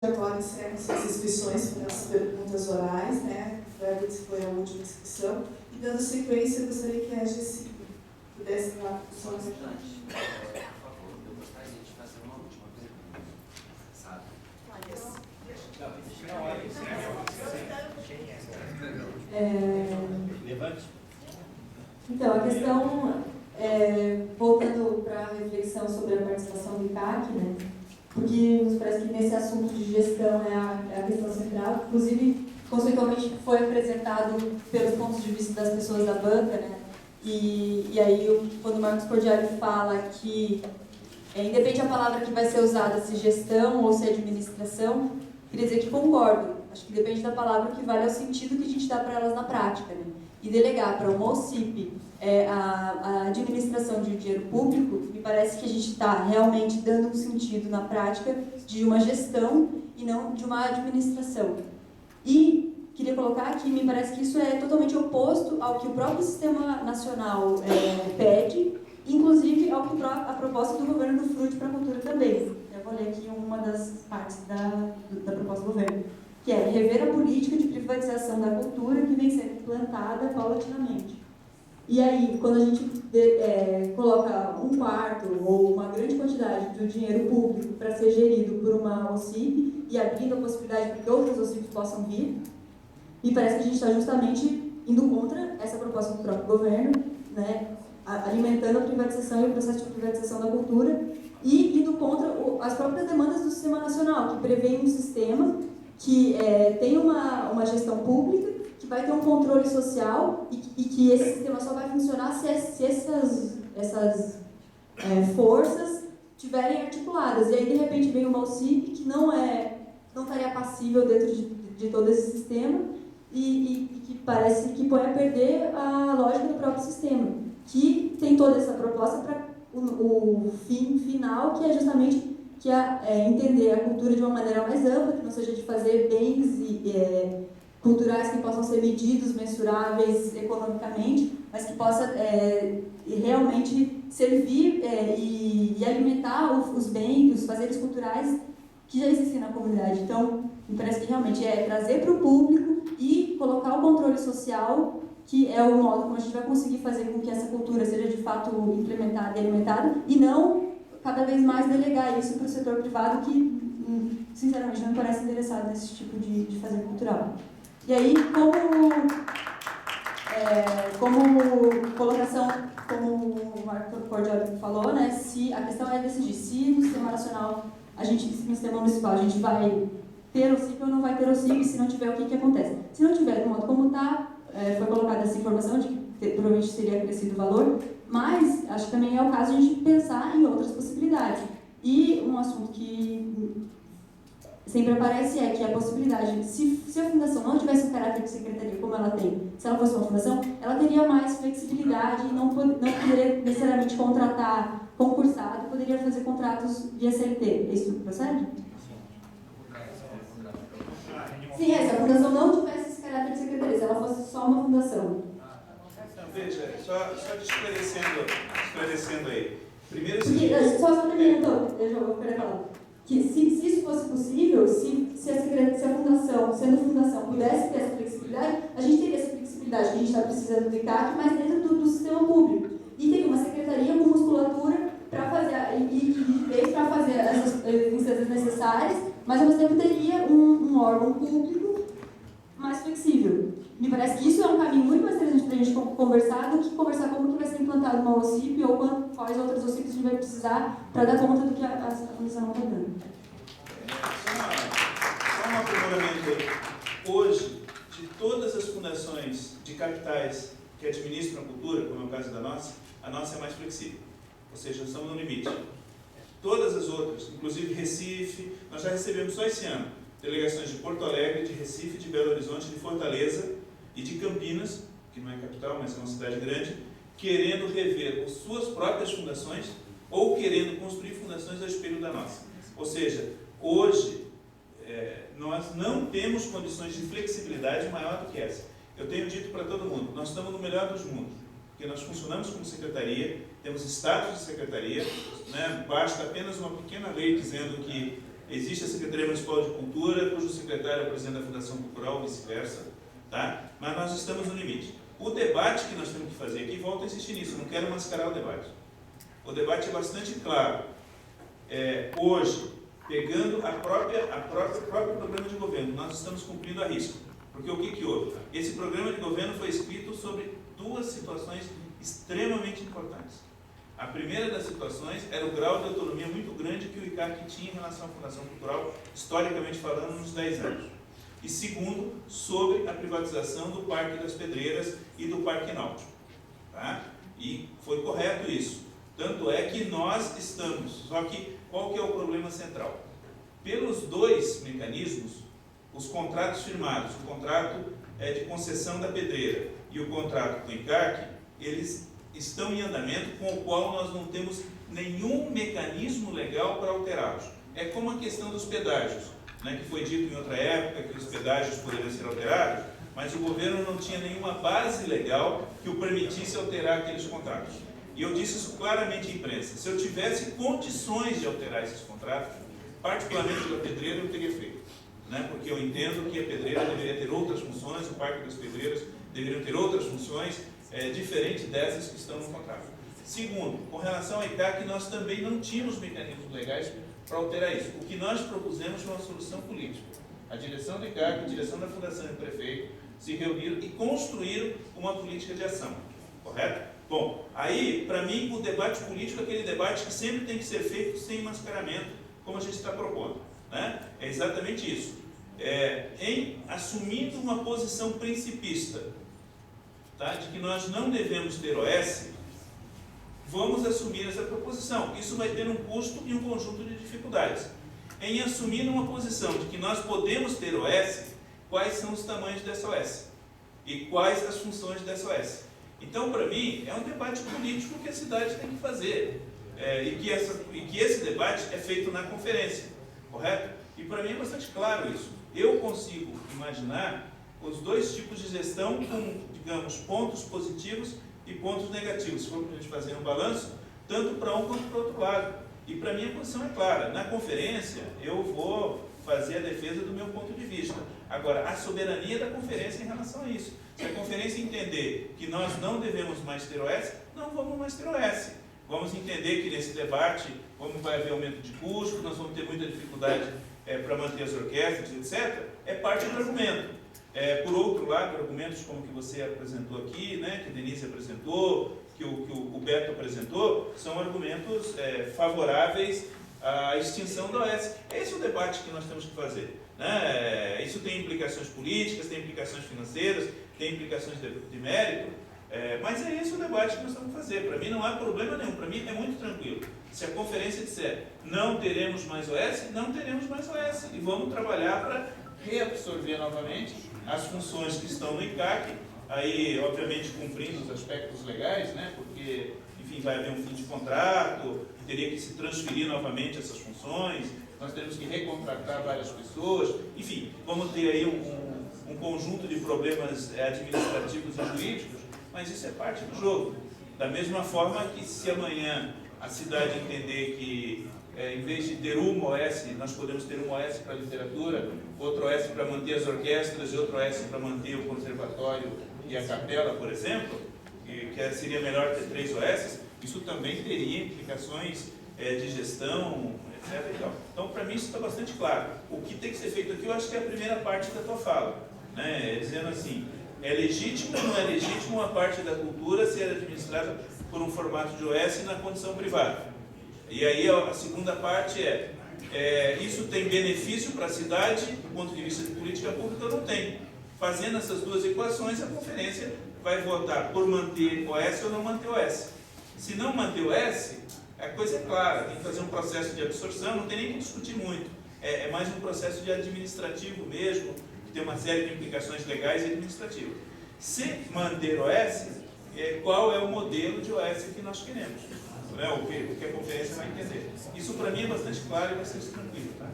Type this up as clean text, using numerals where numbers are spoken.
Agora encerram-se as inscrições para as perguntas orais, né? Foi a última inscrição. E dando sequência, eu gostaria que a Gessi pudesse dar só um importante. Por favor, eu gostaria de fazer uma última pergunta. Sabe? Levante. Então, a questão, voltando para a reflexão sobre a participação do ICAC, né? Porque nos parece que nesse assunto de gestão é a questão central. Inclusive, conceitualmente foi apresentado pelos pontos de vista das pessoas da banca, né? E aí, quando o Marcos Cordiari fala que, independe da palavra que vai ser usada, se gestão ou se administração, queria dizer que concordo. Acho que depende da palavra que vale ao sentido que a gente dá para elas na prática, né? E delegar para uma OCIP a administração de um dinheiro público, me parece que a gente está realmente dando um sentido na prática de uma gestão e não de uma administração. E queria colocar que me parece que isso é totalmente oposto ao que o próprio Sistema Nacional pede, inclusive ao que a proposta do governo do FRUT para a cultura também. Eu vou ler aqui uma das partes da proposta do governo, que é rever a política de privatização da cultura que vem sendo implantada paulatinamente. E aí, quando a gente coloca um quarto ou uma grande quantidade do dinheiro público para ser gerido por uma OCIP e abrindo a possibilidade para que outras OCIPs possam vir, me parece que a gente está justamente indo contra essa proposta do próprio governo, né, alimentando a privatização e o processo de privatização da cultura e indo contra as próprias demandas do Sistema Nacional, que prevê um sistema que tem uma gestão pública, que vai ter um controle social e que esse sistema só vai funcionar se essas forças estiverem articuladas. E aí, de repente, vem uma OCIP que não estaria passível dentro de todo esse sistema e que parece que põe a perder a lógica do próprio sistema, que tem toda essa proposta para o fim final, que é justamente entender a cultura de uma maneira mais ampla, que não seja de fazer bens culturais que possam ser medidos, mensuráveis economicamente, mas que possa realmente servir e alimentar os bens, os fazeres culturais que já existem na comunidade. Então, me parece que realmente é trazer para o público e colocar o controle social, que é o modo como a gente vai conseguir fazer com que essa cultura seja de fato implementada e alimentada, e não cada vez mais delegar isso para o setor privado que, sinceramente, não me parece interessado nesse tipo de fazer cultural. E aí, como colocação, como o Marco Cordial falou, né, se a questão é decidir se no sistema nacional, no sistema municipal, a gente vai ter OCIP ou não vai ter OCIP, se não tiver, o que acontece? Se não tiver, do modo como está, foi colocada essa informação de que provavelmente seria acrescido o valor, mas acho que também é o caso de a gente pensar em outras possibilidades. E um assunto que sempre aparece é que a possibilidade, se a fundação não tivesse o caráter de secretaria como ela tem, se ela fosse uma fundação, ela teria mais flexibilidade e não poderia necessariamente contratar concursado, poderia fazer contratos via CLT. Isso procede? Sim, se a fundação não tivesse esse caráter de secretaria, se ela fosse só uma fundação. Veja, só esclarecendo aí. Primeiro, só terminando, eu já vou querer falar. Que se isso fosse possível, se a fundação, sendo fundação, pudesse ter essa flexibilidade, a gente teria essa flexibilidade que a gente está precisando do ICAC, mas dentro do sistema público. E teria uma secretaria com musculatura para fazer, para fazer essas instâncias necessárias, mas ao mesmo tempo teria um órgão público mais flexível. Me parece que isso é um caminho muito mais interessante para a gente conversar do que conversar como que vai ser implantada uma OCIP ou quais outras OCIPs a gente vai precisar para dar conta do que a fundação não está dando. Só um aprimoramento aí. Hoje, de todas as fundações de capitais que administram a cultura, como é o caso da nossa, a nossa é mais flexível. Ou seja, nós estamos no limite. Todas as outras, inclusive Recife, nós já recebemos só esse ano delegações de Porto Alegre, de Recife, de Belo Horizonte, de Fortaleza e de Campinas, que não é capital, mas é uma cidade grande, querendo rever as suas próprias fundações ou querendo construir fundações ao espelho da nossa. Ou seja, hoje nós não temos condições de flexibilidade maior do que essa. Eu tenho dito para todo mundo, nós estamos no melhor dos mundos, porque nós funcionamos como secretaria, temos status de secretaria, né? Basta apenas uma pequena lei dizendo que Existe a Secretaria Municipal de Cultura, cujo secretário é o presidente da Fundação Cultural, vice-versa, tá? Mas nós estamos no limite. O debate que nós temos que fazer aqui, volto a insistir nisso, não quero mascarar o debate. O debate é bastante claro. Hoje, pegando o próprio programa de governo, nós estamos cumprindo a risco. Porque o que houve? Esse programa de governo foi escrito sobre duas situações extremamente importantes. A primeira das situações era o grau de autonomia muito grande que o ICAC tinha em relação à Fundação Cultural, historicamente falando, nos 10 anos. E segundo, sobre a privatização do Parque das Pedreiras e do Parque Náutico. Tá? E foi correto isso. Tanto é que nós estamos, só que qual que é o problema central? Pelos dois mecanismos, os contratos firmados, o contrato de concessão da pedreira e o contrato com o ICAC, eles estão em andamento, com o qual nós não temos nenhum mecanismo legal para alterá-los. É como a questão dos pedágios, né, que foi dito em outra época que os pedágios poderiam ser alterados, mas o governo não tinha nenhuma base legal que o permitisse alterar aqueles contratos. E eu disse isso claramente à imprensa. Se eu tivesse condições de alterar esses contratos, particularmente da pedreira, eu teria feito. Né, porque eu entendo que a pedreira deveria ter outras funções, o Parque das Pedreiras deveria ter outras funções, diferente dessas que estão no contrato. Segundo, com relação ao ICAC, nós também não tínhamos mecanismos legais para alterar isso. O que nós propusemos foi uma solução política. A direção do ICAC, a direção da Fundação e o prefeito se reuniram e construíram uma política de ação. Correto? Bom, aí, para mim, o debate político é aquele debate que sempre tem que ser feito sem mascaramento, como a gente está propondo. Né? É exatamente isso. Em assumindo uma posição principista, tá? De que nós não devemos ter OS, vamos assumir essa proposição. Isso vai ter um custo e um conjunto de dificuldades. Em assumir uma posição de que nós podemos ter OS, quais são os tamanhos dessa OS? E quais as funções dessa OS? Então, para mim, é um debate político que a cidade tem que fazer. E que esse debate é feito na conferência. Correto? E para mim é bastante claro isso. Eu consigo imaginar os dois tipos de gestão com, digamos, pontos positivos e pontos negativos. Se for para a gente fazer um balanço, tanto para um quanto para o outro lado. E para mim a posição é clara. Na conferência, eu vou fazer a defesa do meu ponto de vista. Agora, a soberania da conferência em relação a isso. Se a conferência entender que nós não devemos mais ter OS, não vamos mais ter OS. Vamos entender que nesse debate, como vai haver aumento de custo, nós vamos ter muita dificuldade para manter as orquestras, etc., é parte do argumento. Por outro lado, argumentos como que você apresentou aqui, né, que a Denise apresentou, que o Beto apresentou, são argumentos favoráveis à extinção da OS. Esse é o debate que nós temos que fazer. Né? Isso tem implicações políticas, tem implicações financeiras, tem implicações de mérito, mas é esse o debate que nós temos que fazer. Para mim não há problema nenhum, para mim é muito tranquilo. Se a conferência disser não teremos mais OS, não teremos mais OS. E vamos trabalhar para reabsorver novamente as funções que estão no ICAC, aí obviamente cumprindo os aspectos legais, né? Porque, enfim, vai haver um fim de contrato, teria que se transferir novamente essas funções, nós teremos que recontratar várias pessoas, enfim, vamos ter aí um conjunto de problemas administrativos e jurídicos, mas isso é parte do jogo. Da mesma forma que se amanhã a cidade entender que em vez de ter uma OS, nós podemos ter uma OS para a literatura, outro OS para manter as orquestras e outro OS para manter o conservatório e a capela, por exemplo, que seria melhor ter 3 OS, isso também teria implicações de gestão, etc. E tal. Então, para mim, isso está bastante claro. O que tem que ser feito aqui, eu acho que é a primeira parte da tua fala, né? Dizendo assim, é legítimo ou não é legítimo uma parte da cultura ser administrada por um formato de OS na condição privada? E aí a segunda parte isso tem benefício para a cidade do ponto de vista de política pública ou não tem? Fazendo essas duas equações, a conferência vai votar por manter OS ou não manter OS. Se não manter OS, a coisa é clara, tem que fazer um processo de absorção, não tem nem que discutir muito. É mais um processo de administrativo mesmo, que tem uma série de implicações legais e administrativas. Se manter OS, qual é o modelo de OS que nós queremos? O que a conferência vai entender. Isso para mim é bastante claro e bastante tranquilo. Tá?